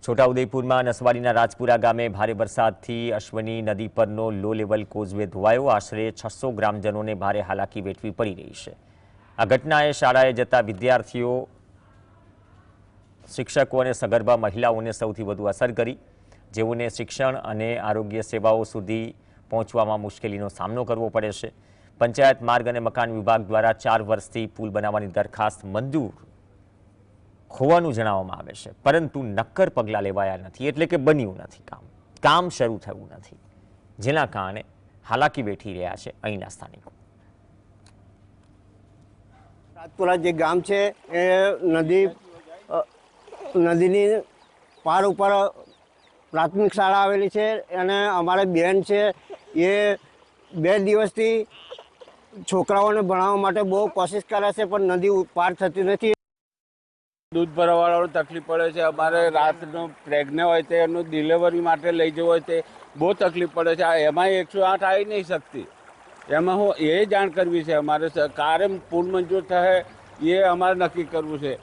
છોટાઉદેપુરમાં નસવાડીના રાજપુરા ગામે ભારે વરસાદથી અશ્વની નદી પરનો લો લેવલ કોઝવે ધોવાયો। આશરે 600 ગ્રામજનોને ભારે હાલાકી વેઠવી પડી રહી છે। આ ઘટનાએ શાળાએ જતા વિદ્યાર્થીઓ, શિક્ષકો અને સગર્ભા મહિલાઓને સૌથી વધુ અસર કરી, જેઓને શિક્ષણ અને આરોગ્ય સેવાઓ સુધી પહોંચવામાં મુશ્કેલીનો સામનો કરવો પડે છે। પંચાયત માર્ગ અને મકાન વિભાગ દ્વારા 4 વર્ષથી પુલ બનાવવાની દરખાસ્ત મંજૂર હોવાનું જણાવવામાં આવે છે, પરંતુ નક્કર પગલાં લેવાયા નથી, એટલે કે બન્યું નથી કામ શરૂ થયું નથી, જેના કારણે હાલાકી વેઠી રહ્યા છે અહીંના સ્થાનિકો। રાજપુરા જે ગામ છે એ નદીની પાર ઉપર પ્રાથમિક શાળા આવેલી છે અને અમારે બેન છે એ 2 દિવસથી છોકરાઓને ભણાવવા માટે બહુ કોશિશ કરે છે, પણ નદી પાર થતી નથી। दूध भरवावाळो तकलीफ पड़े छे। अमारे रातनो प्रेग्ने होय ते एनु डिलीवरी माटे लई जवो होय ते बहुत तकलीफ पड़े छे। एमां 108 आई नहीं सकती। एमां हूँ ये जाण करवी छे, अमारे कायम पुल मंजूर थाय ये अमारे नक्की करवुं छे।